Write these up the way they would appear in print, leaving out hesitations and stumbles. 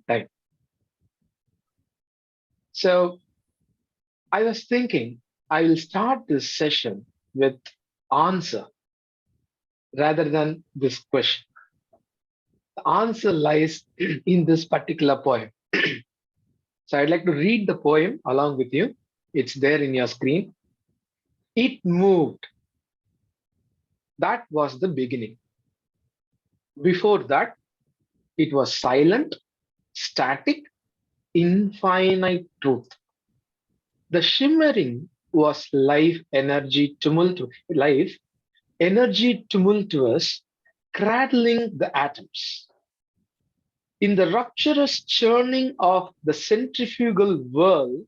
time. So I was thinking I will start this session with answer rather than this question. The answer lies in this particular poem. So I'd like to read the poem along with you. It's there in your screen. It moved. That was the beginning. Before that, it was silent, static, infinite truth. The shimmering was energy tumultuous, cradling the atoms. In the rapturous churning of the centrifugal whirl,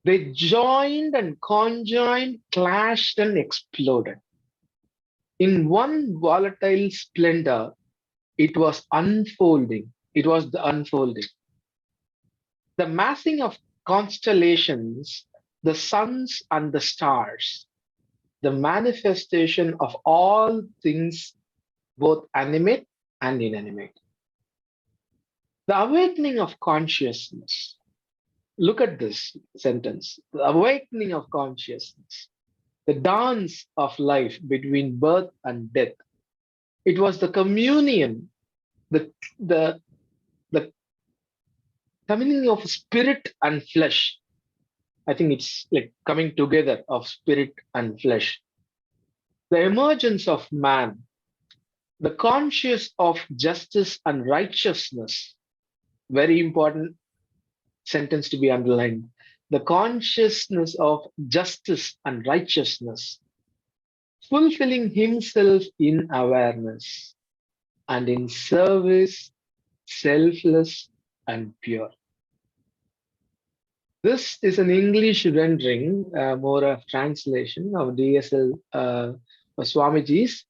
they joined and conjoined, clashed and exploded. In one volatile splendor, it was unfolding. It was the unfolding. The massing of constellations, the suns and the stars, the manifestation of all things, both animate and inanimate. The awakening of consciousness. Look at this sentence. The awakening of consciousness. The dance of life between birth and death. It was the communion, the communion of spirit and flesh. I think it's like coming together of spirit and flesh. The emergence of man, the conscious of justice and righteousness. Very important sentence to be underlined. The consciousness of justice and righteousness, fulfilling himself in awareness and in service, selfless and pure. This is an English rendering, more of translation of DSL Swamiji's,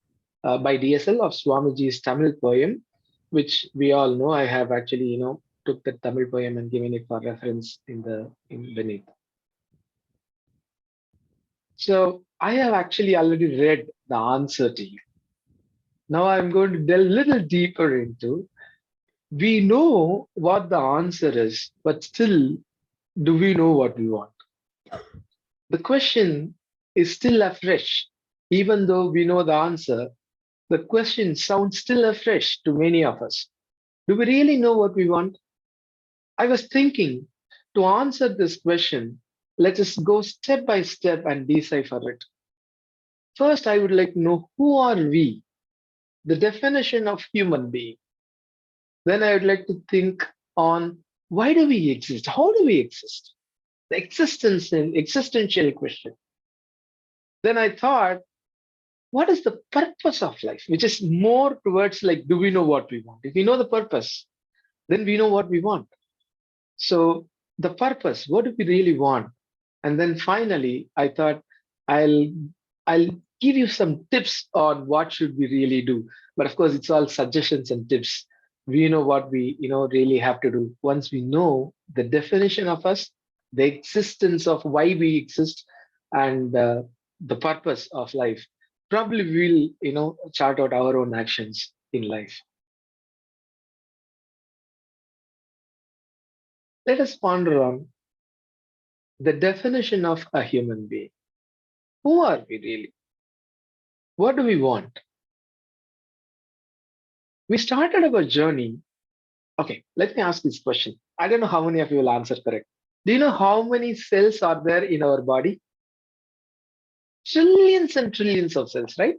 by DSL of Swamiji's Tamil poem, which we all know. I have actually, took the Tamil poem and given it for reference in beneath. So I have actually already read the answer to you. Now I'm going to delve a little deeper into, we know what the answer is, but still, do we know what we want? The question is still afresh. Even though we know the answer, the question sounds still afresh to many of us. Do we really know what we want? I was thinking, to answer this question, let us go step by step and decipher it. First, I would like to know, who are we? The definition of human being. Then I would like to think on, why do we exist? How do we exist? The existential question. Then I thought, what is the purpose of life? Which is more towards like, do we know what we want? If we know the purpose, then we know what we want. So the purpose, what do we really want? And then finally, I thought I'll give you some tips on what should we really do. But of course, it's all suggestions and tips. We know what we really have to do. Once we know the definition of us, the existence of why we exist, and the purpose of life, probably we'll chart out our own actions in life. Let us ponder on the definition of a human being. Who are we really? What do we want? We started our journey. Okay, let me ask this question. I don't know how many of you will answer correct. Do you know how many cells are there in our body? Trillions and trillions of cells, right?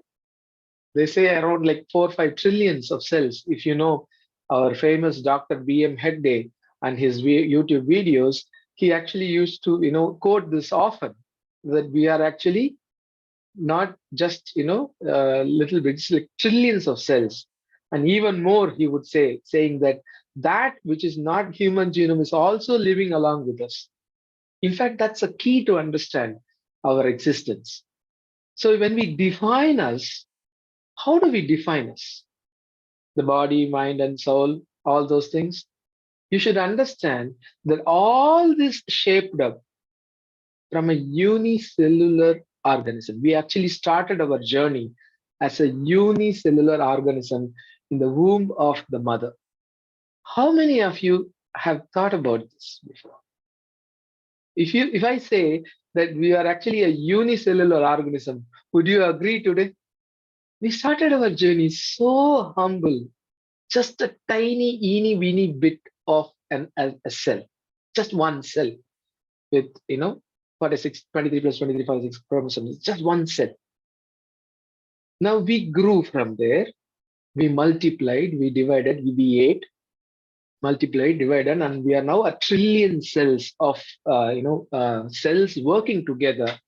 They say around like 4 or 5 trillions of cells. If you know our famous Dr. B.M. Hegde and his YouTube videos, he actually used to quote this often, that we are actually not just little bits, like trillions of cells. And even more, he would say, saying that which is not human genome is also living along with us. In fact, that's a key to understand our existence. So when we define us, how do we define us? The body, mind, and soul, all those things. You should understand that all this shaped up from a unicellular organism. We actually started our journey as a unicellular organism in the womb of the mother. How many of you have thought about this before? If I say that we are actually a unicellular organism, would you agree today? We started our journey so humble, just a tiny, eeny, weeny bit of a cell, just one cell with 46, 23 plus 23, 46 chromosomes, just one cell. Now we grew from there, we multiplied, we divided, we ate, multiplied, divided, and we are now a trillion cells of cells working together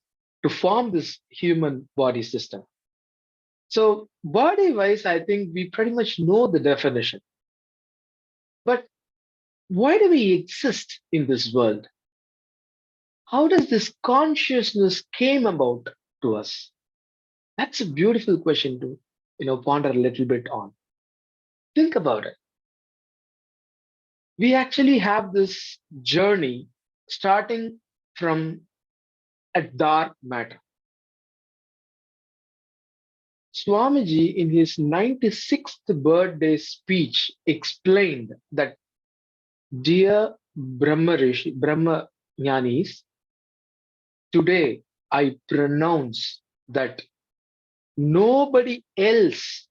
to form this human body system. So body wise, I think we pretty much know the definition. But why do we exist in this world? How does this consciousness came about to us? That's a beautiful question to ponder a little bit on. Think about it. We actually have this journey starting from a dark matter. Swamiji, in his 96th birthday speech, explained that, dear Brahma Jnanis, today I pronounce that nobody else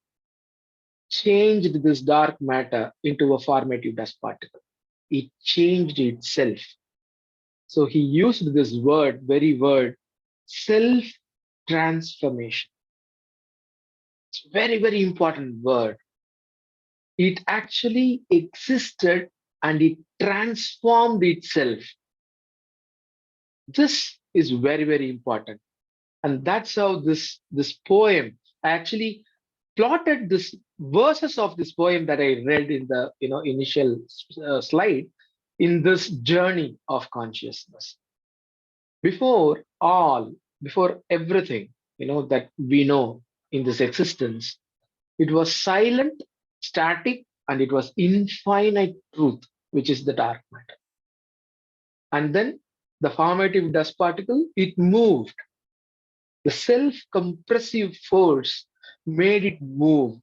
changed this dark matter into a formative dust particle. It changed itself. So he used this very word, self transformation. It's a very, very important word. It actually existed and it transformed itself. This is very, very important. And that's how this poem, I actually plotted this verses of this poem that I read in the initial slide in this journey of consciousness. Before all, before everything, that we know in this existence, it was silent, static, and it was infinite truth, which is the dark matter. And then the formative dust particle, it moved. The self-compressive force made it move,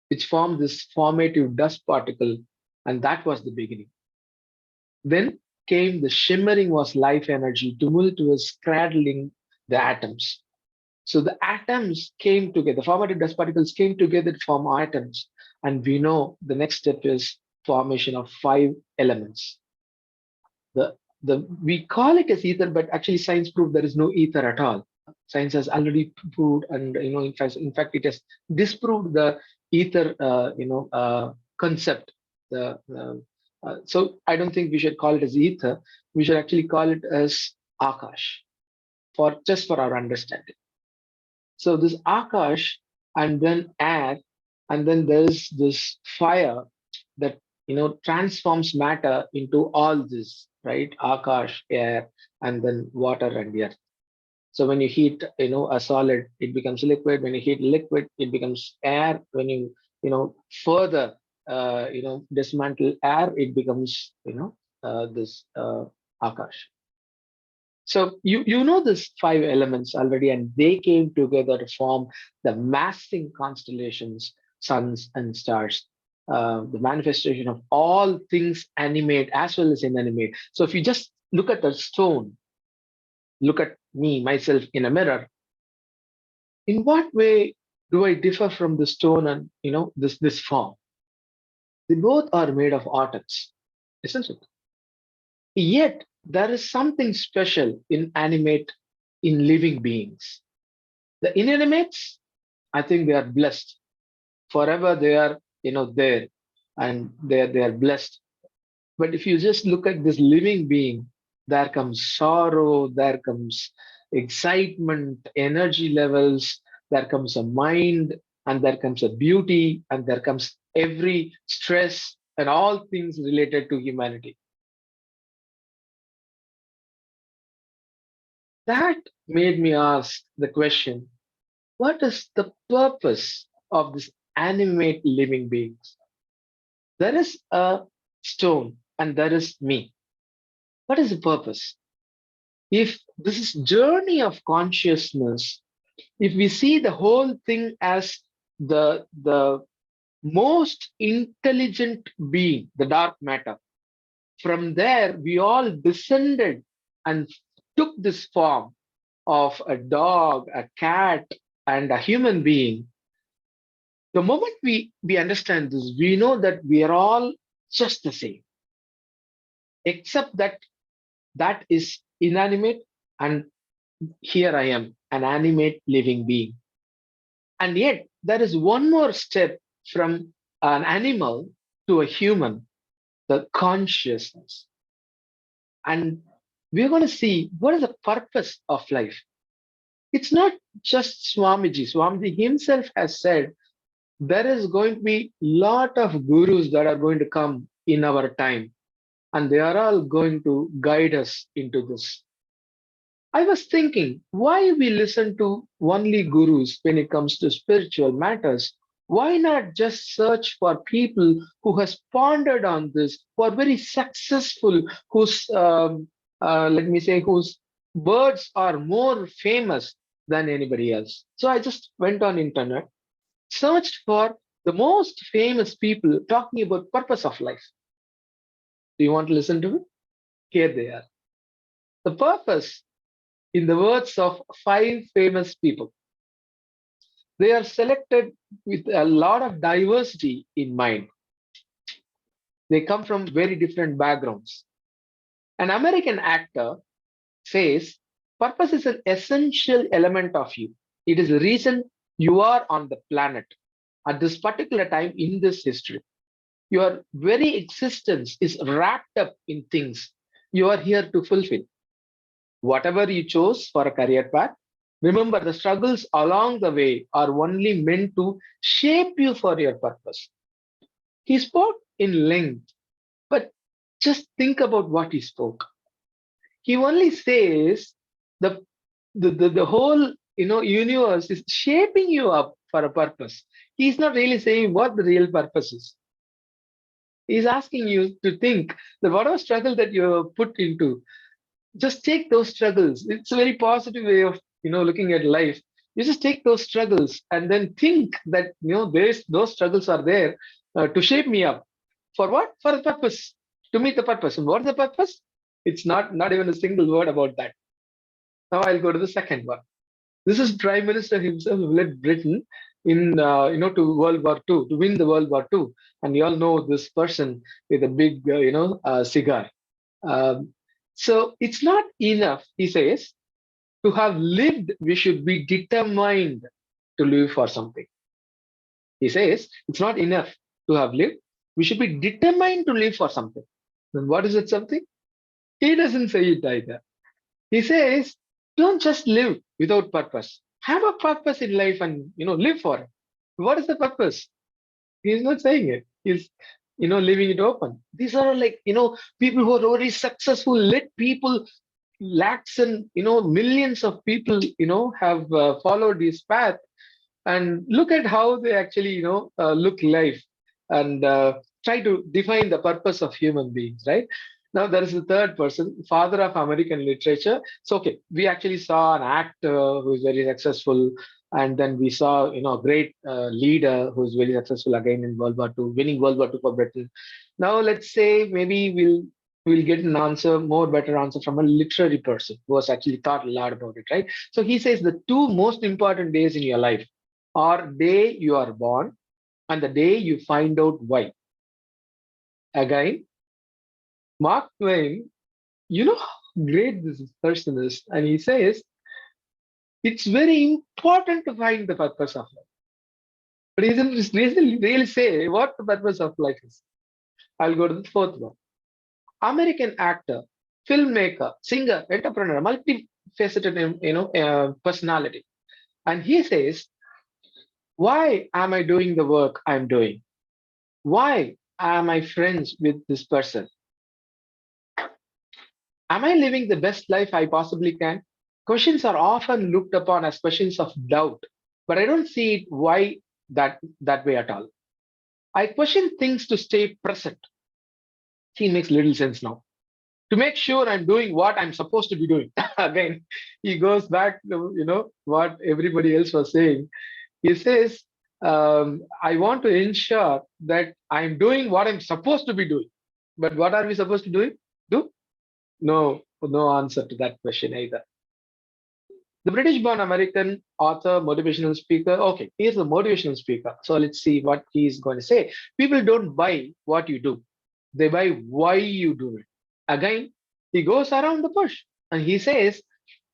which formed this formative dust particle, and that was the beginning. Then came the shimmering was life energy, tumultuous, cradling the atoms. So the atoms came together, formative dust particles came together to form atoms. And we know the next step is formation of 5 elements. The we call it as ether, but actually science proved there is no ether at all. Science has already proved, and in fact, it has disproved the ether, concept. So I don't think we should call it as ether. We should actually call it as akash, for just for our understanding. So this akash, and then air, and then there's this fire that transforms matter into all this, right? Akash, air, and then water and earth. So when you heat, a solid, it becomes liquid. When you heat liquid, it becomes air. When you further, dismantle air, it becomes, this akash. So you know these 5 elements already, and they came together to form the massing constellations, suns and stars, the manifestation of all things animate as well as inanimate. So if you just look at the stone, look at me, myself in a mirror, in what way do I differ from the stone and this form? They both are made of atoms, isn't it? Yet there is something special in animate, in living beings. The inanimates, I think they are blessed. Forever they are, there, and they are blessed. But if you just look at this living being, there comes sorrow, there comes excitement, energy levels, there comes a mind, and there comes a beauty, and there comes every stress and all things related to humanity. That made me ask the question, what is the purpose of this animate living beings? There is a stone and there is me. What is the purpose? If this is journey of consciousness, if we see the whole thing as the most intelligent being, the dark matter. From there, we all descended and took this form of a dog, a cat, and a human being. The moment we understand this, we know that we are all just the same, except that that is inanimate, and here I am, an animate living being. And yet, there is one more step from an animal to a human, the consciousness. And we're going to see what is the purpose of life. It's not just Swamiji. Swamiji himself has said there is going to be lot of gurus that are going to come in our time, and they are all going to guide us into this. I was thinking why we listen to only gurus when it comes to spiritual matters. Why not just search for people who has pondered on this, who are very successful, whose let me say whose words are more famous than anybody else. So I just went on internet, searched for the most famous people talking about purpose of life. Do you want to listen to it? Here they are. The purpose, in the words of five famous people, they are selected with a lot of diversity in mind. They come from very different backgrounds. An American actor says purpose is an essential element of you. It is the reason you are on the planet at this particular time in this history. Your very existence is wrapped up in things you are here to fulfill. Whatever you chose for a career path, remember the struggles along the way are only meant to shape you for your purpose. He spoke in length, but just think about what he spoke. He only says the the whole universe is shaping you up for a purpose. He's not really saying what the real purpose is. He's asking you to think that whatever struggle that you put into, just take those struggles. It's a very positive way of looking at life. You just take those struggles and then think that those struggles are there to shape me up. For what? For a purpose, to meet the purpose. And what's the purpose? It's not even a single word about that. Now I'll go to the second one. This is Prime Minister himself who led Britain in to World War II, to win the World War II. And you all know this person with a big cigar. Um, so it's not enough, he says, to have lived. We should be determined to live for something. He says it's not enough to have lived. We should be determined to live for something. Then what is it something? He doesn't say it either. He says, don't just live without purpose. Have a purpose in life and live for it. What is the purpose? He's not saying it. He's leaving it open. These are like people who are very successful. Let people, lakhs and millions of people have followed his path, and look at how they actually look life and try to define the purpose of human beings, right? Now there is a third person, father of American literature. So okay, we actually saw an actor who is very successful, and then we saw a great leader who's very successful again in World War II, winning World War II for Britain. Now let's say maybe we'll get an answer, more better answer from a literary person who has actually thought a lot about it, right? So he says the two most important days in your life are day you are born and the day you find out why. Again, Mark Twain, you know how great this person is, and he says it's very important to find the purpose of life. But he doesn't really say what the purpose of life is. I'll go to the fourth one. American actor, filmmaker, singer, entrepreneur, multifaceted personality. And he says, why am I doing the work I'm doing? Why am I friends with this person? Am I living the best life I possibly can? Questions are often looked upon as questions of doubt, but I don't see it why that way at all. I question things to stay present. See, makes little sense now. To make sure I'm doing what I'm supposed to be doing. Again, he goes back to what everybody else was saying. He says I want to ensure that I'm doing what I'm supposed to be doing. But what are we supposed to do? No, no answer to that question either. The British born American author, motivational speaker. Okay, here's a motivational speaker. So let's see what he's going to say. People don't buy what you do, they buy why you do it. Again, he goes around the bush and he says,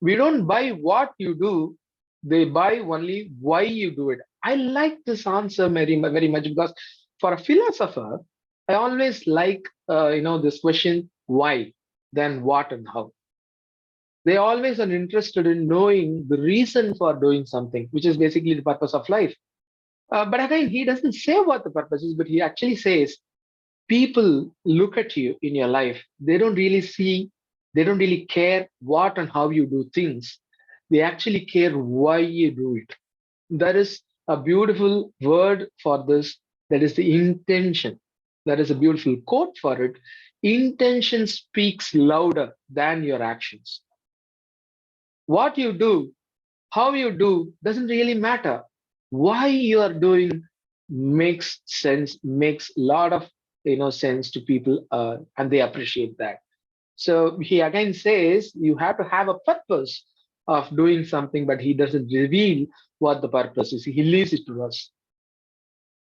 we don't buy what you do, they buy only why you do it. I like this answer very much because for a philosopher, I always like this question why, then what and how. They always are interested in knowing the reason for doing something, which is basically the purpose of life. But again, he doesn't say what the purpose is, but he actually says people look at you in your life. They don't really see, they don't really care what and how you do things. They actually care why you do it. There is a beautiful word for this, that is the intention. That is a beautiful quote for it. Intention speaks louder than your actions. What you do, how you do doesn't really matter. Why you are doing makes sense, makes a lot of sense to people, and they appreciate that. So he again says you have to have a purpose of doing something, but he doesn't reveal what the purpose is. He leaves it to us.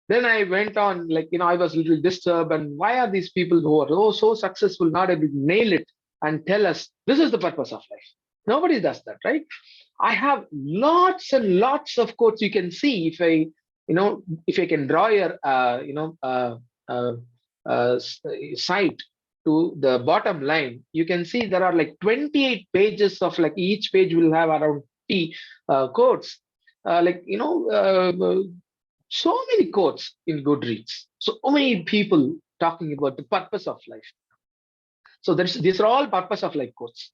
Then I went on, like, I was a little disturbed. And why are these people who are so successful not able to nail it and tell us this is the purpose of life? Nobody does that, right? I have lots and lots of quotes. You can see if I can draw your, uh, site to the bottom line, you can see there are like 28 pages of, like, each page will have around 50 quotes. Like, so many quotes in Goodreads. So many people talking about the purpose of life. So these are all purpose of life quotes.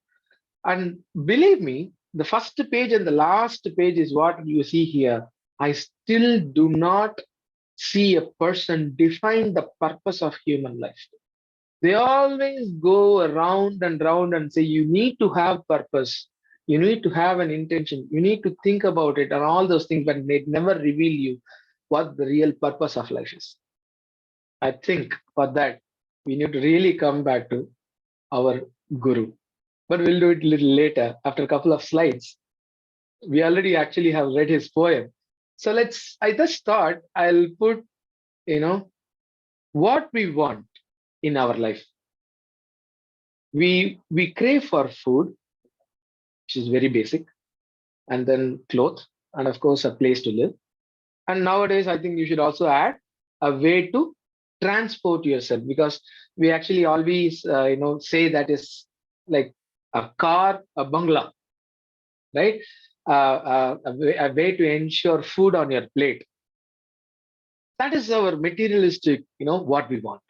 And believe me, the first page and the last page is what you see here. I still do not see a person define the purpose of human life. They always go around and round and say, you need to have purpose. You need to have an intention. You need to think about it and all those things, but they never reveal you what the real purpose of life is. I think for that, we need to really come back to our guru. But we'll do it a little later after a couple of slides. We already actually have read his poem. So I just thought I'll put, what we want in our life. We crave for food, which is very basic, and then clothes, and of course, a place to live. And nowadays, I think you should also add a way to transport yourself, because we actually always, say that is like a car, a bungalow, right? A way to ensure food on your plate. That is our materialistic, what we want.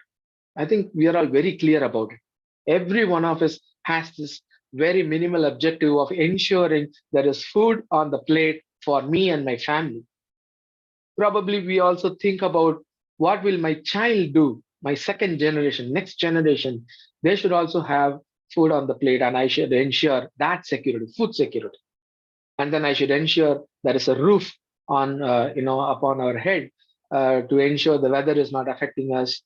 I think we are all very clear about it. Every one of us has this very minimal objective of ensuring there is food on the plate for me and my family. Probably we also think about what will my child do, my second generation, next generation. They should also have food on the plate, and I should ensure that security, food security. And then I should ensure there is a roof on, upon our head, to ensure the weather is not affecting us.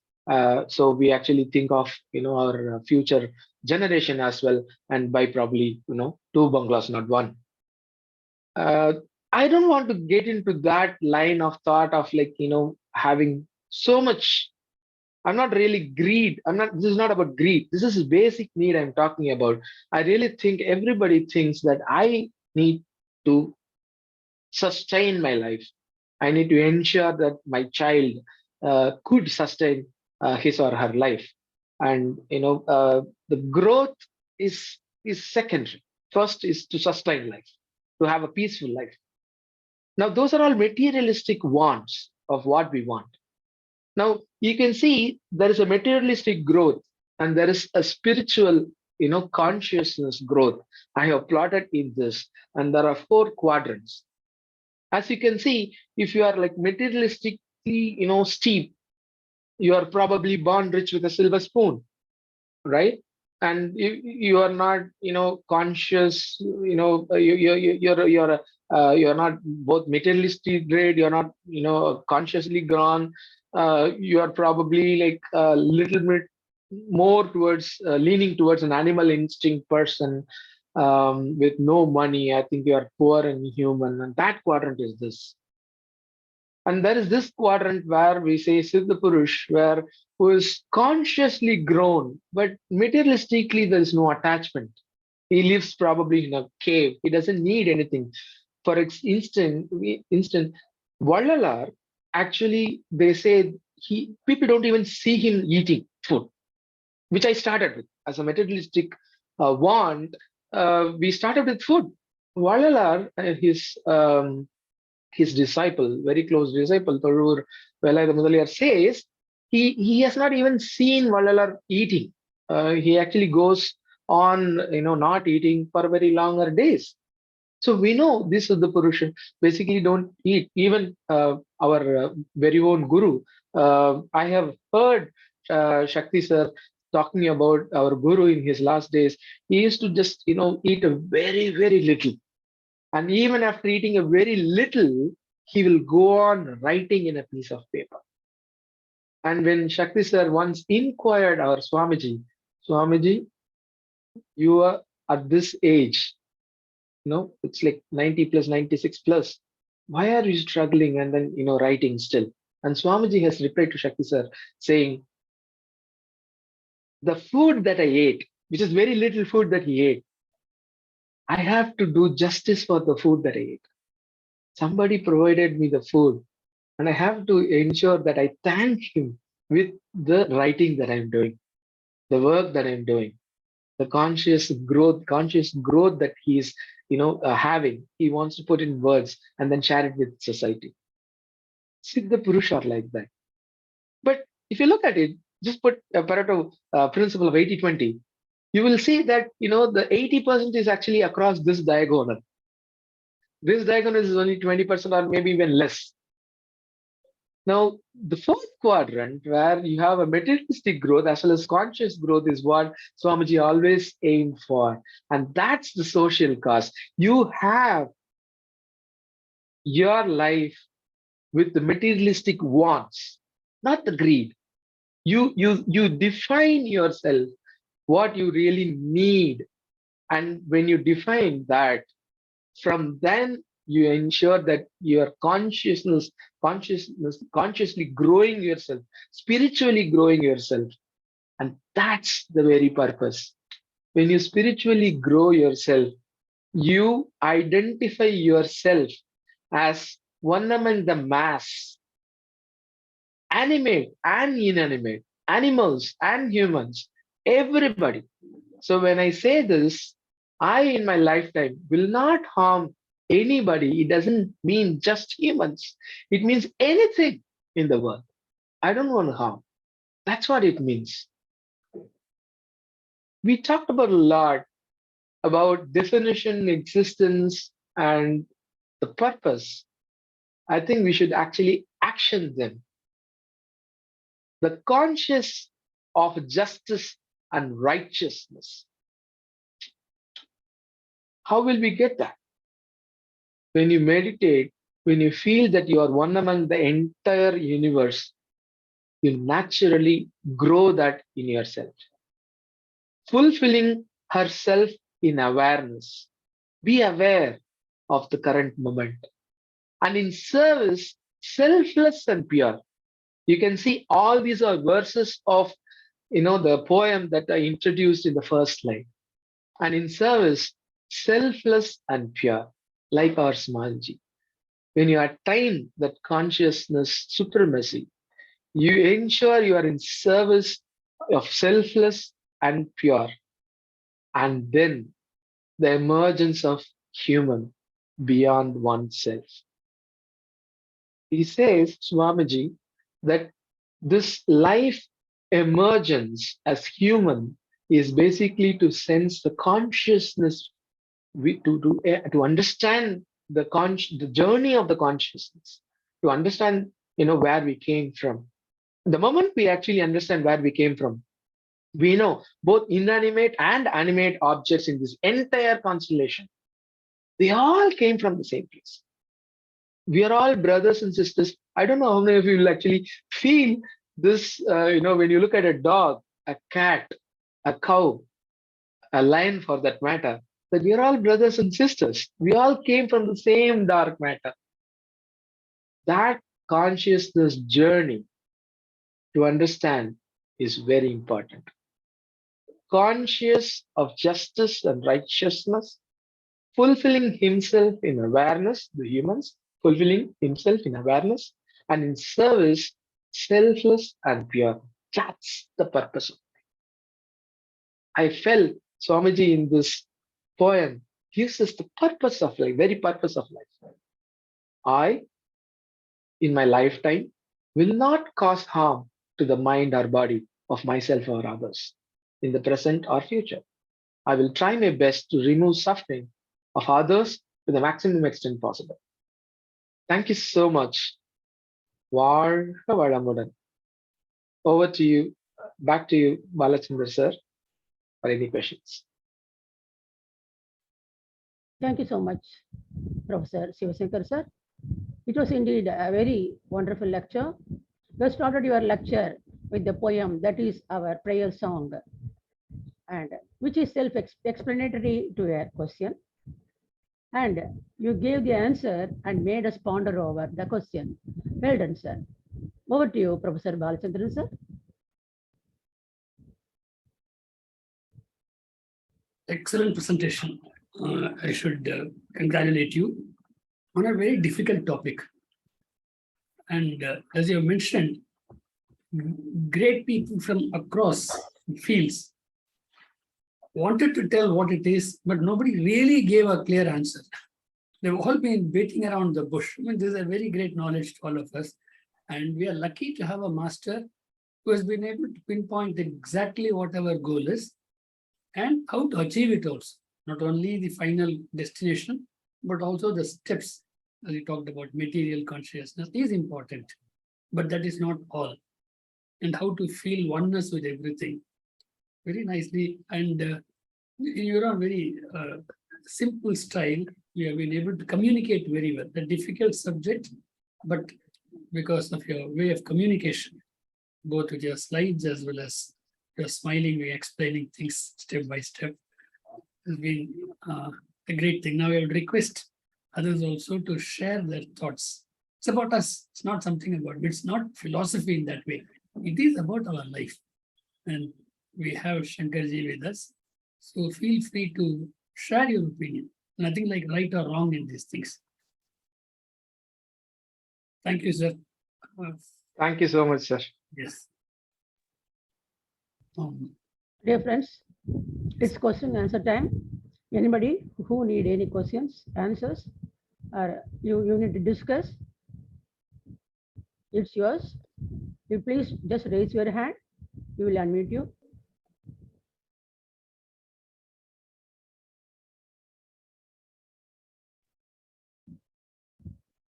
So we actually think of, our future generation as well, and buy probably, two bungalows, not one. uh, I don't want to get into that line of thought of, like, having so much. I'm not really greed. This is not about greed. This is a basic need I'm talking about. I really think everybody thinks that I need to sustain my life. I need to ensure that my child could sustain his or her life. And, the growth is secondary. First is to sustain life, to have a peaceful life. Now, those are all materialistic wants of what we want. Now, you can see there is a materialistic growth and there is a spiritual, consciousness growth. I have plotted in this, and there are four quadrants. As you can see, if you are like materialistically, steep, you are probably born rich with a silver spoon, right? And you are not, conscious, you're You're not both materialistic grade. You're not, consciously gone. You are probably like a little bit more towards leaning towards an animal instinct person with no money. I think you are poor and human, and that quadrant is this. And there is this quadrant where we say Siddha Purush, where who is consciously grown, but materialistically there is no attachment. He lives probably in a cave. He doesn't need anything. For instance, Vallalar, actually, they say people don't even see him eating food, which I started with as a materialistic want. We started with food. Vallalar, his disciple, very close disciple, Tolur Velayatha Mudaliyar says he has not even seen Vallalar eating. He actually goes on, not eating for very longer days. So we know this is the Purusha basically don't eat. Even our very own Guru, I have heard Shakti sir talking about our Guru in his last days. He used to just, eat a very, very little. And even after eating a very little, he will go on writing in a piece of paper. And when Shakti sir once inquired our Swamiji, you are at this age, it's like 90 plus, 96 plus. Why are you struggling and then, writing still? And Swamiji has replied to Shakti sir saying, the food that I ate, which is very little food that he ate, I have to do justice for the food that I ate. Somebody provided me the food, and I have to ensure that I thank him with the writing that I'm doing, the work that I'm doing, the conscious growth that he's, having. He wants to put in words and then share it with society. Siddha Purusha are like that. But if you look at it, just put a Pareto principle of 80-20, you will see that, the 80% is actually across this diagonal. This diagonal is only 20% or maybe even less. Now, the fourth quadrant, where you have a materialistic growth as well as conscious growth, is what Swamiji always aimed for. And that's the social cause. You have your life with the materialistic wants, not the greed. You define yourself what you really need. And when you define that, from then you ensure that your consciously growing yourself, spiritually growing yourself. And that's the very purpose. When you spiritually grow yourself, you identify yourself as one among the mass, animate and inanimate, animals and humans, everybody. So when I say this, I in my lifetime will not harm anybody. It doesn't mean just humans. It means anything in the world. I don't want to harm. That's what it means. We talked about a lot about definition, existence, and the purpose. I think we should actually action them. The conscious of justice and righteousness. How will we get that? When you meditate, when you feel that you are one among the entire universe, you naturally grow that in yourself. Fulfilling herself in awareness. Be aware of the current moment. And in service, selfless and pure. You can see all these are verses of the poem that I introduced in the first slide. And in service, selfless and pure, like our Smalji. When you attain that consciousness supremacy, you ensure you are in service of selfless and pure. And then the emergence of human beyond oneself. He says, Swamiji, that this life emergence as human is basically to sense the consciousness, to understand the journey of the consciousness, to understand where we came from. The moment we actually understand where we came from, we know both inanimate and animate objects in this entire constellation. They all came from the same place. We are all brothers and sisters. I don't know how many of you will actually feel this, when you look at a dog, a cat, a cow, a lion for that matter, that we are all brothers and sisters. We all came from the same dark matter. That consciousness journey to understand is very important. Conscious of justice and righteousness, fulfilling himself in awareness, the humans, fulfilling himself in awareness and in service, selfless and pure. That's the purpose. I felt Swamiji in this poem gives us the purpose of life, very purpose of life. I, in my lifetime, will not cause harm to the mind or body of myself or others in the present or future. I will try my best to remove suffering of others to the maximum extent possible. Thank you so much. Over to you, back to you, Balachandra sir, for any questions. Thank you so much, Professor Siva Shankara sir. It was indeed a very wonderful lecture. You started your lecture with the poem that is our prayer song, and which is self-explanatory to your question. And you gave the answer and made us ponder over the question. Well done, sir. Over to you, Professor Balachandran, sir. Excellent presentation. I should congratulate you on a very difficult topic. And as you have mentioned, great people from across fields wanted to tell what it is, but nobody really gave a clear answer. They've all been beating around the bush. I mean, this is a very great knowledge to all of us. And we are lucky to have a master who has been able to pinpoint exactly what our goal is and how to achieve it also. Not only the final destination, but also the steps, as we talked about. Material consciousness is important, but that is not all. And how to feel oneness with everything. Very nicely. And in your very simple style, you have been able to communicate very well. The difficult subject, but because of your way of communication, both with your slides as well as your smiling way, explaining things step by step, has been a great thing. Now I would request others also to share their thoughts. It's about us. It's not something about, it's not philosophy in that way. It is about our life. And we have Shankarji with us. So feel free to share your opinion. Nothing like right or wrong in these things. Thank you, sir. Thank you so much, sir. Yes. Dear friends, it's question and answer time. Anybody who need any questions, answers, or you need to discuss, it's yours. You please just raise your hand. We will unmute you.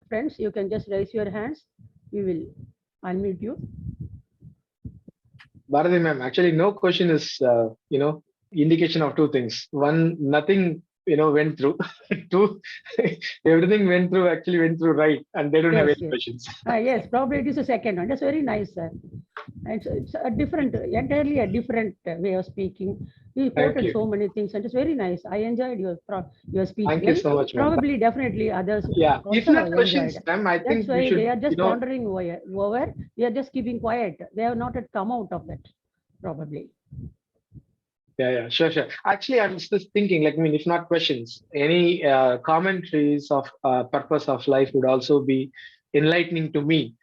Friends, you can just raise your hands. We will unmute you. Bharati ma'am, actually no question is, indication of two things. One, nothing, went through. Two, everything went through right, and they don't have any questions. Yes, probably it is a second one. That's very nice, sir. It's a different, entirely a different way of speaking. You quoted so many things, and it's very nice. I enjoyed your speech. Thank you so much, ma'am. Probably, definitely others. Yeah, if not questions, ma'am, I think that's why we should, they are just pondering over. They are just keeping quiet. They have not yet come out of it, probably. Yeah, sure. Actually, I'm just thinking, if not questions, any commentaries of purpose of life would also be enlightening to me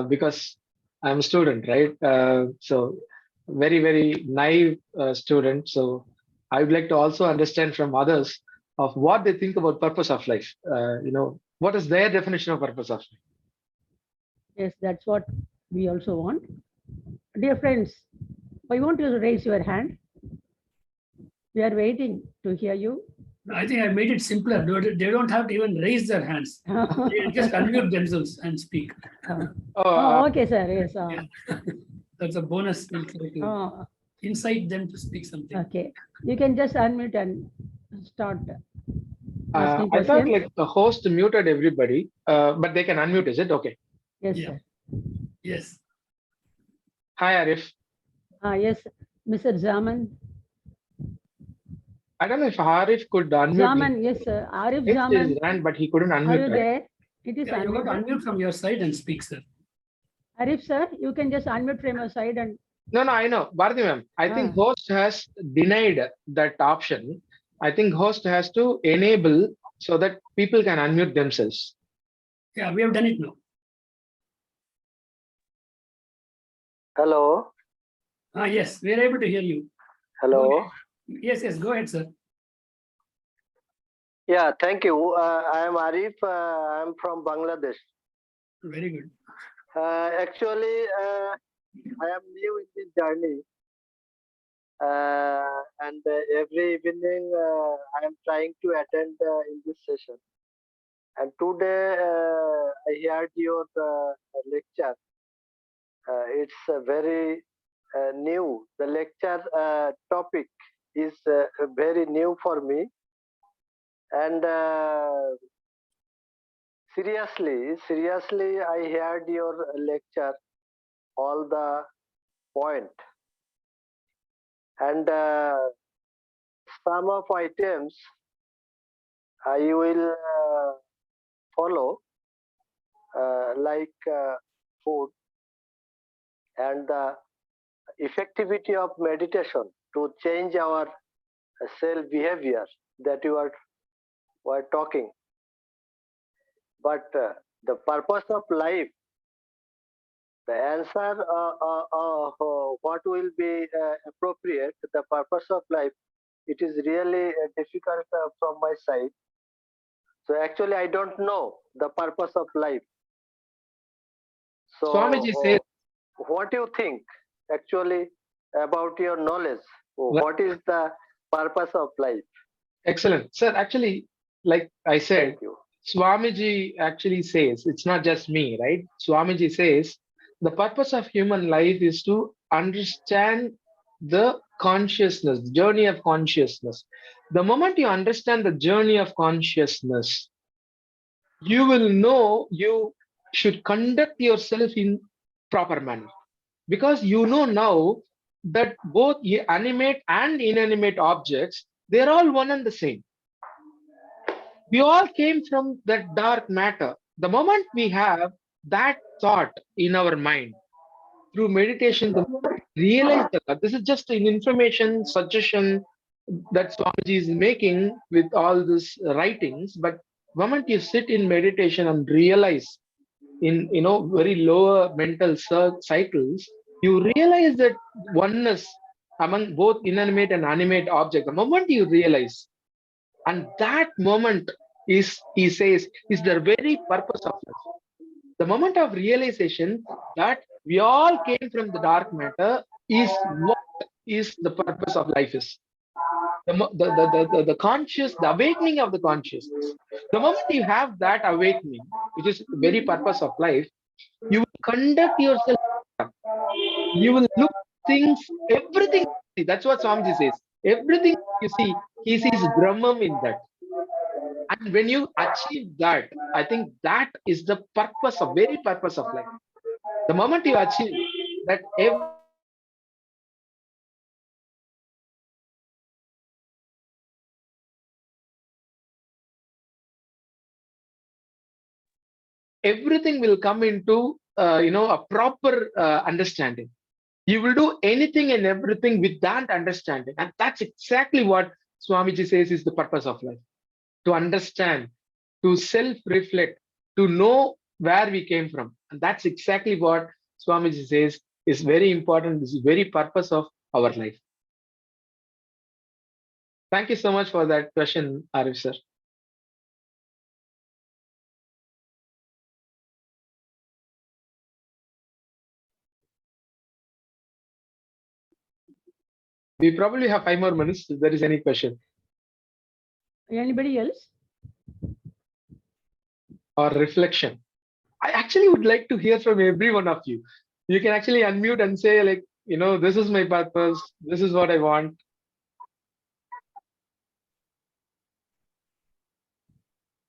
because I'm a student, right? So very, very naive student. So I would like to also understand from others of what they think about purpose of life. What is their definition of purpose of life? Yes, that's what we also want. Dear friends, I want you to raise your hand. We are waiting to hear you. I think I made it simpler. They don't have to even raise their hands. They just unmute themselves and speak. Okay, sir. Yes. Yeah. That's a bonus. We'll try to incite them to speak something. Okay. You can just unmute and start. Asking I thought questions? like the host muted everybody, but they can unmute. Is it okay? Yes, Yeah. sir. Yes. Hi, Arif. Yes, Mr. Zaman. I don't know if Arif could unmute. He Zaman, yes, sir. Arif raised his Zaman, hand, but he couldn't are unmute, you right? there? It is Yeah, you got to unmuted. unmute from your side and speak, sir. Arif, sir, you can just unmute from your side and No, I know. Bharati ma'am, I think host has denied that option. I think host has to enable so that people can unmute themselves. Yeah, we have done it now. Hello. Yes, we are able to hear you. Hello. Yes, yes, go ahead, sir. Yeah, thank you. I am Arif. I am from Bangladesh. Very good. Actually, I am new in this journey. And every evening I am trying to attend in this session. And today I heard your lecture. It's very new. The lecture topic is very new for me. And seriously, I heard your lecture, all the point, and some of items I will follow, like food and the effectivity of meditation to change our self behavior that you were talking. But the purpose of life, the answer, what will be appropriate, the purpose of life, it is really difficult from my side. So actually, I don't know the purpose of life. So, Swamiji says, what do you think actually about your knowledge? What is the purpose of life? excellent. Sir, actually, like I said, Thank you. Swamiji actually says, it's not just me, right? Swamiji says, the purpose of human life is to understand the consciousness, the journey of consciousness. The moment you understand the journey of consciousness, you will know you should conduct yourself in proper manner. Because you know now that both animate and inanimate objects, they're all one and the same. We all came from that dark matter. The moment we have that thought in our mind through meditation, the moment we realize that this is just an information suggestion that Swamiji is making with all these writings. But the moment you sit in meditation and realize in very lower mental cycles, you realize that oneness among both inanimate and animate objects. The moment you realize, and that moment is, he says, is the very purpose of life. The moment of realization that we all came from the dark matter is what is the purpose of life is. The conscious, the awakening of the consciousness. The moment you have that awakening, which is the very purpose of life, you will conduct yourself. You will look things, everything. That's what Swamiji says. Everything you see, he sees Brahman in that. And when you achieve that, I think that is the purpose of very purpose of life. The moment you achieve that, everything will come into a proper understanding. You will do anything and everything with that understanding, and that's exactly what Swamiji says is the purpose of life: to understand, to self-reflect, to know where we came from. And that's exactly what Swamiji says is very important. This is very purpose of our life. Thank you so much for that question, Arif sir. We probably have 5 more minutes if there is any question anybody else? or reflection. I actually would like to hear from every one of you. You can actually unmute and say, like, this is my purpose, this is what I want.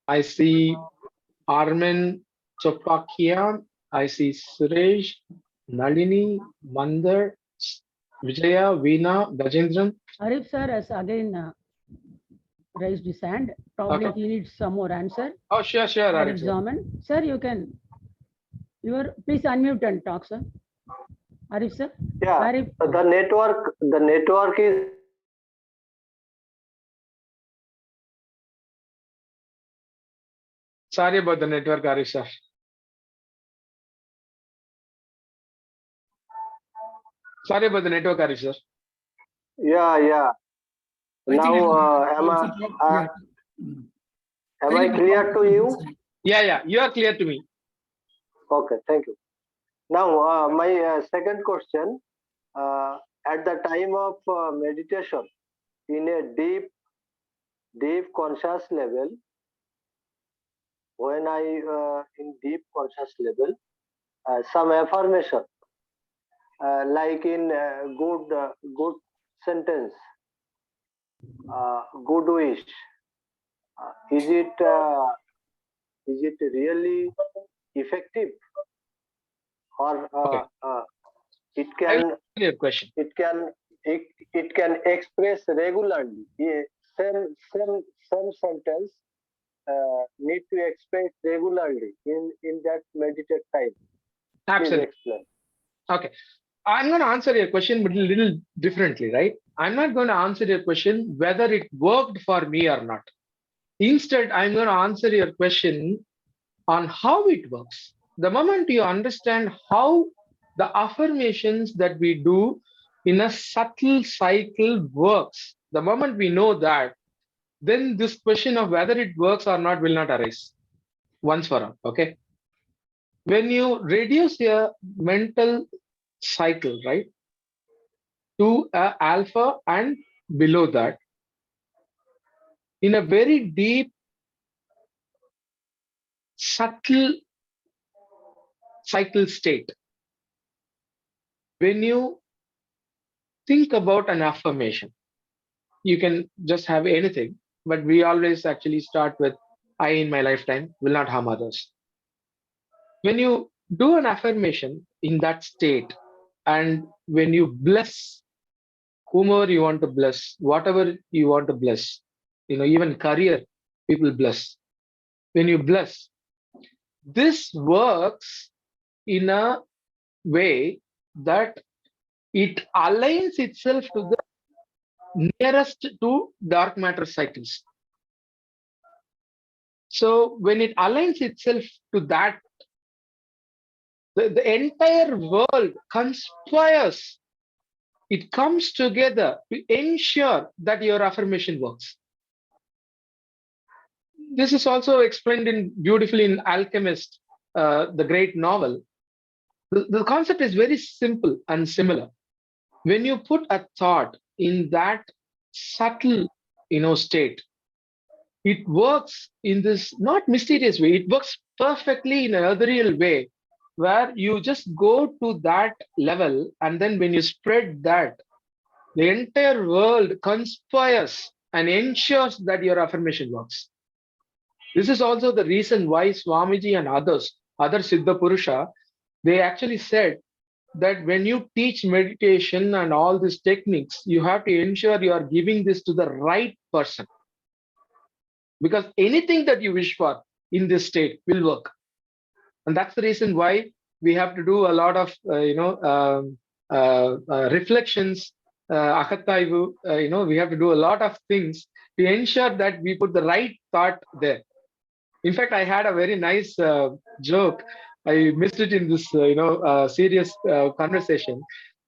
I see Armin Chopakian. I see Suresh, Nalini, Mandar, Vijaya, Veena, Gajendran. Arif sir has again raised his hand. Probably Okay. he needs some more answer. Oh, sure, Arif Arif sir. Zaman. Sir, you can, please unmute and talk, sir. Arif sir. Yeah, Arif. the network is Sorry about the network, Arif sir. Sorry about the network, Arif sir. yeah. I think Now, also yeah. am I clear to you? Yeah, you are clear to me. Okay, thank you. Now, my second question, at the time of meditation, in a deep conscious level, when I in deep conscious level, some affirmation, like in good sentence, good wish, uh, is it uh, is it really effective, or Okay. it I will can answer your question. it can it can express regularly? Yeah, same sentence need to express regularly in that meditate time. Please Absolutely. explain. Okay. I'm going to answer your question, but a little differently, right? I'm not going to answer your question whether it worked for me or not. Instead, I'm going to answer your question on how it works. The moment you understand how the affirmations that we do in a subtle cycle works, the moment we know that, then this question of whether it works or not will not arise once for all. Okay. When you reduce your mental cycle, right, to a alpha and below that, in a very deep, subtle cycle state, when you think about an affirmation, you can just have anything, but we always actually start with I in my lifetime will not harm others. When you do an affirmation in that state, and when you bless whomever you want to bless, whatever you want to bless, even career, people bless. When you bless, this works in a way that it aligns itself to the nearest to dark matter cycles. So when it aligns itself to that, the entire world conspires. It comes together to ensure that your affirmation works. This is also explained in beautifully in Alchemist, the great novel. The concept is very simple and similar. When you put a thought in that subtle, state, it works in this not mysterious way. It works perfectly in an ethereal way, where you just go to that level, and then when you spread that, the entire world conspires and ensures that your affirmation works. This is also the reason why Swamiji and others, other Siddha Purusha, they actually said that when you teach meditation and all these techniques, you have to ensure you are giving this to the right person. Because anything that you wish for in this state will work. And that's the reason why we have to do a lot of, reflections, akataivu, we have to do a lot of things to ensure that we put the right thought there. In fact, I had a very nice joke. I missed it in this, serious conversation.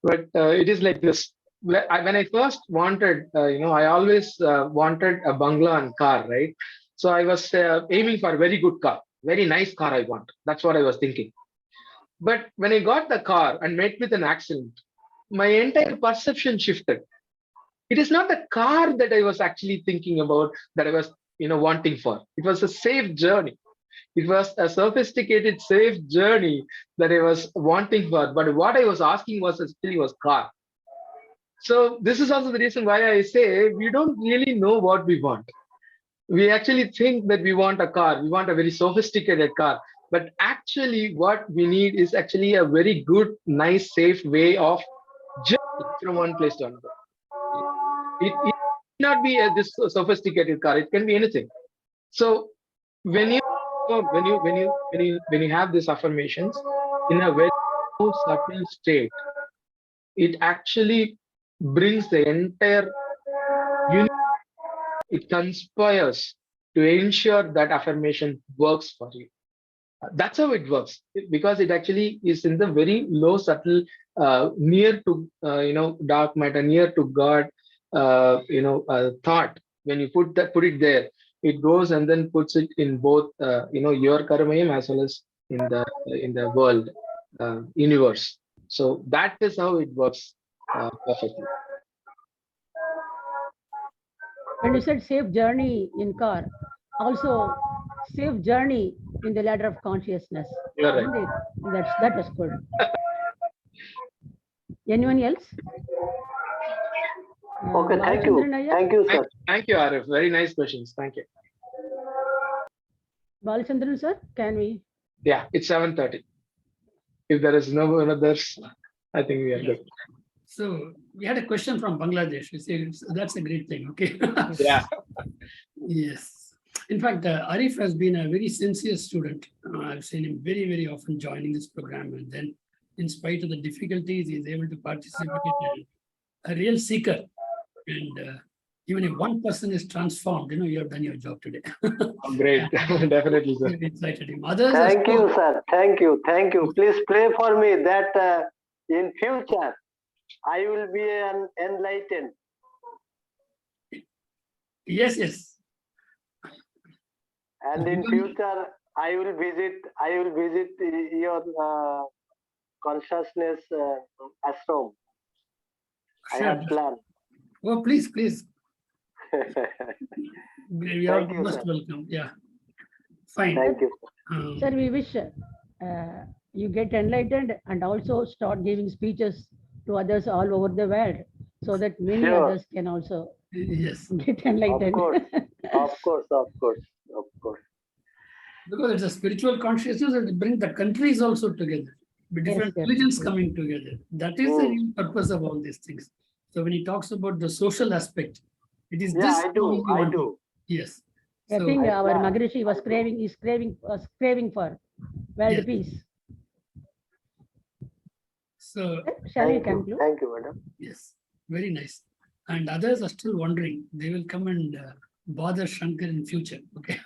But it is like this. When I first wanted, I always wanted a bungalow and car, right? So I was aiming for a very good car, very nice car I want. That's what I was thinking. But when I got the car and met with an accident, my entire perception shifted. It is not the car that I was actually thinking about, that I was, wanting for. It was a safe journey. It was a sophisticated, safe journey that I was wanting for. But what I was asking was actually was car. So this is also the reason why I say we don't really know what we want. We actually think that we want a car, we want a very sophisticated car, but actually what we need is actually a very good, nice, safe way of journey from one place to another. It need not be this sophisticated car, it can be anything. So when you when you have these affirmations in a very subtle state, it actually brings the entire universe. It conspires to ensure that affirmation works for you. That's how it works, because it actually is in the very low, subtle, near to dark matter, near to God, thought. When you put it there, it goes and then puts it in both, your karmayam as well as in the world, universe. So that is how it works perfectly. When you said safe journey in car, also safe journey in the ladder of consciousness. You're right. Isn't it? That was good. Anyone else? Okay, thank you. Balachandran Ayya? Thank you, sir. Thank you, Arif. Very nice questions. Thank you. Balachandran sir, can we? Yeah, it's 7:30. If there is no one others, I think we are good. So we had a question from Bangladesh. We say that's a great thing. Okay. Yeah. Yes. In fact, Arif has been a very sincere student. I've seen him very, very often joining this program. And then, in spite of the difficulties, he's able to participate. A real seeker. And even if one person is transformed, you have done your job today. Great. Definitely, sir. You've excited him. Others Thank you, sir. Thank you. Thank you. Please pray for me that in future I will be an enlightened. Yes, yes. And in future I will visit your consciousness ashram. I Sure. have planned. Oh, please, please. We are Thank you, most sir. welcome. Yeah. Fine. Thank you. Sir, we wish you get enlightened and also start giving speeches to others all over the world so that many Sure. others can also Yes. get Of enlightened. course. Of course. Of course. Of course. Because it's a spiritual consciousness that brings the countries also together. With different Yes, religions definitely. coming together. That is the real purpose of all these things. So when he talks about the social aspect, it is Yeah, this I do. only I one. do. Yes. I So think our yeah, Maharishi was I do. craving for world Yes. peace. So Shall we Thank you. conclude? Thank you, madam. yes, very nice. And others are still wondering. They will come and bother Shankar in future. Okay.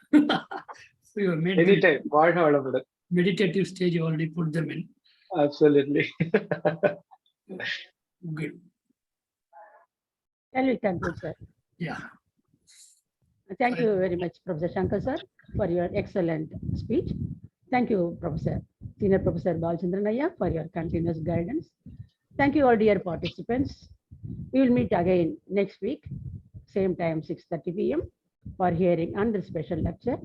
So you have made them Anytime. What about it? meditative stage. You already put them in. Absolutely. Good. Shall we conclude, sir? Yeah. Thank you very much, Professor Shankar, sir, for your excellent speech. Thank you, Professor, Senior Professor Balachandran Ayya, for your continuous guidance. Thank you, all dear participants. We will meet again next week, same time, 6:30 p.m. for hearing another special lecture.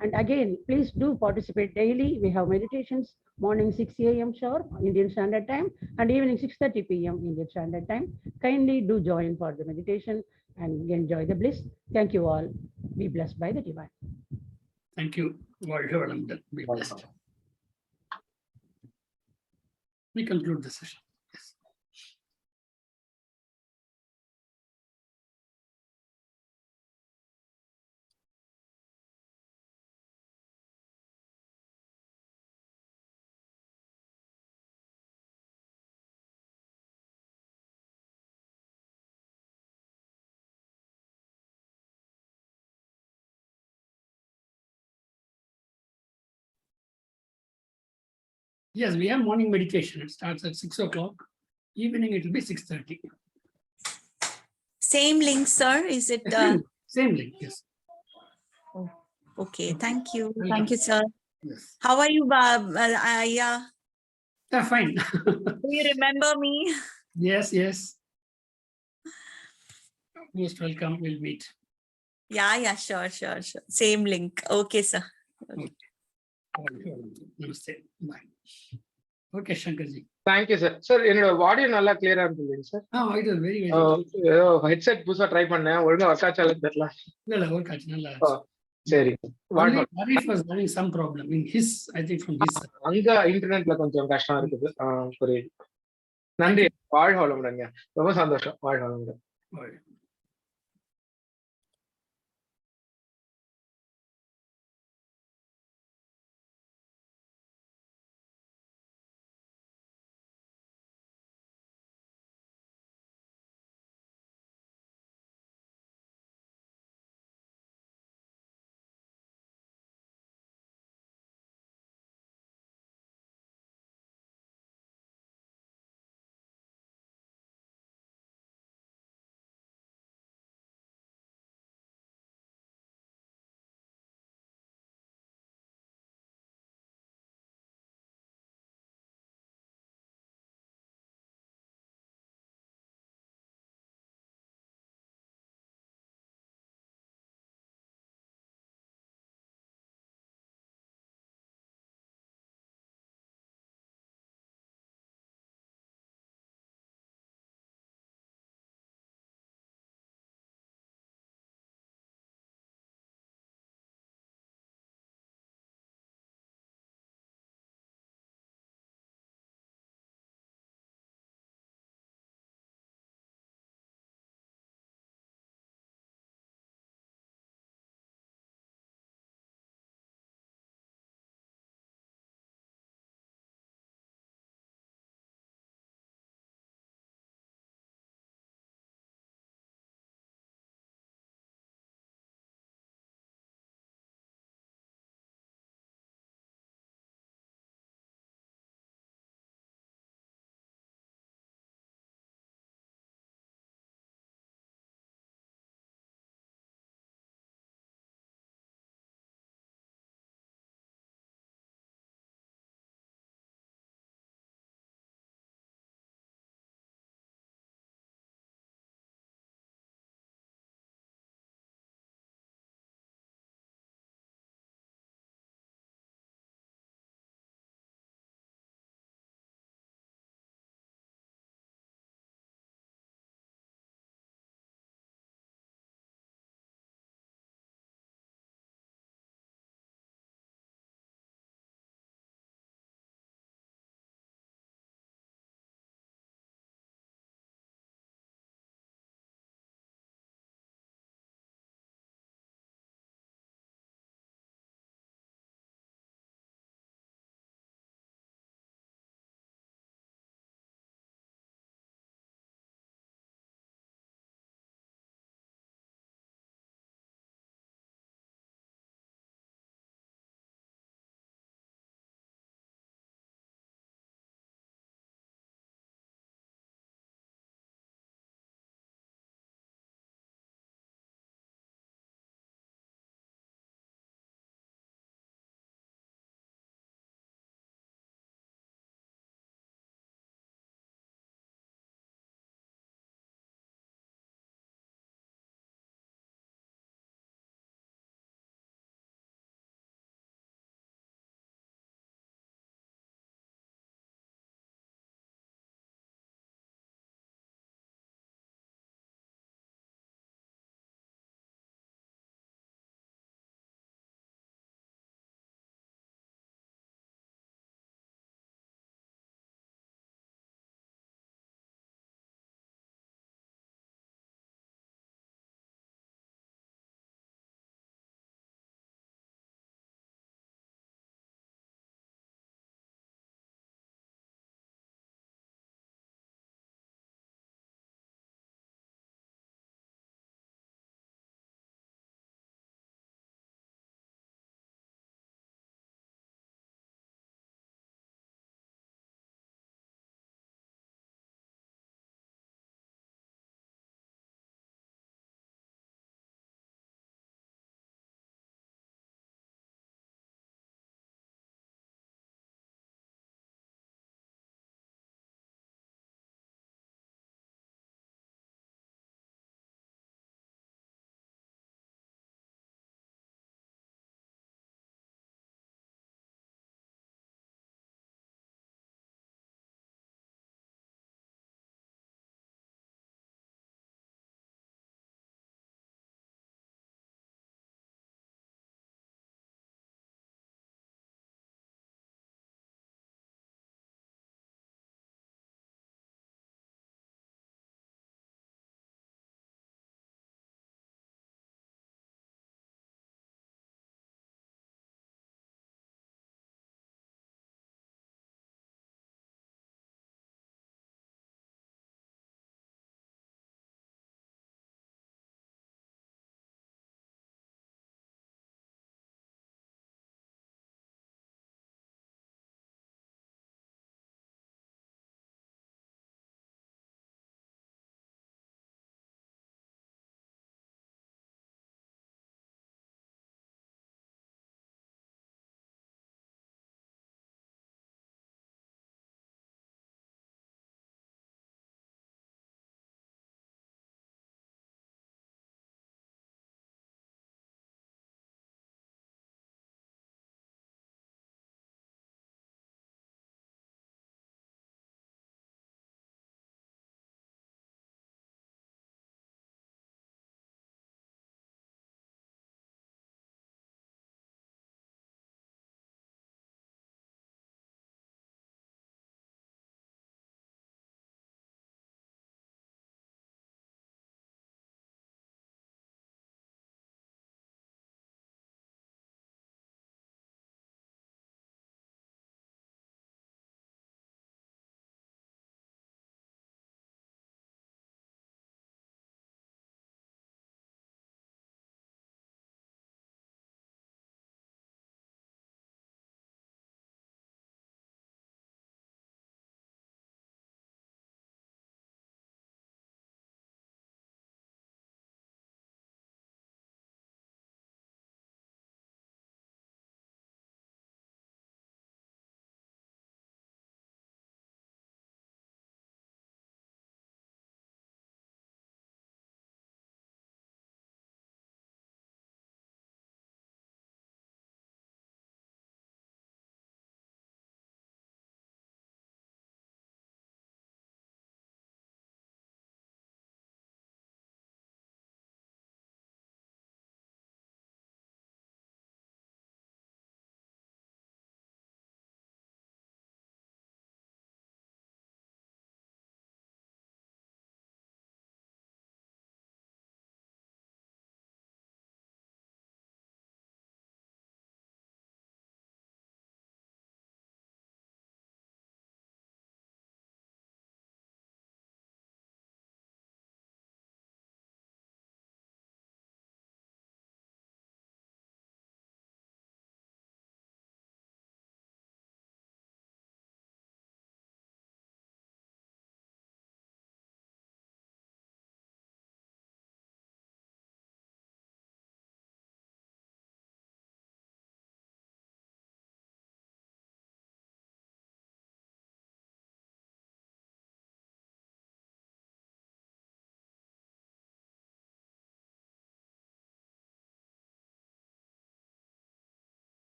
And again, please do participate daily. We have meditations morning 6 a.m. sharp, Indian Standard Time, and evening 6:30 p.m. Indian Standard Time. Kindly do join for the meditation and enjoy the bliss. Thank you all. Be blessed by the divine. Thank you. Be blessed. We conclude the session. Yes. Yes, we have morning meditation. It starts at 6 o'clock. Evening, it will be 6:30. Same link, sir. Is it? Same link, yes. Okay. Thank you. Welcome. Thank you, sir. Yes. How are you, Ayya? Yeah, fine. Do you remember me? Yes, yes. Most welcome. We'll meet. Yeah, sure. Same link. Okay, sir. Okay. Namaste. Bye. Okay, Shankarji. Thank you sir. Sir என்னோட audio நல்லா கிளியரா இருந்துங்க sir. It was very, very. ஏதோ headset புதுசா try பண்ணேன், ஒழுங்கா work ஆச்சாலும் தெரியல. No, work ஆச்சு நல்லா. சரி. Only Arif was having some problem in his, I think from his side. அங்க இன்டர்நெட்ல கொஞ்சம் கஷ்டம் இருக்குது. புரியுது. நன்றி. வாழ்க வளமுடன்ங்க. ரொம்ப சந்தோஷம். வாழ்க வளமுடன்.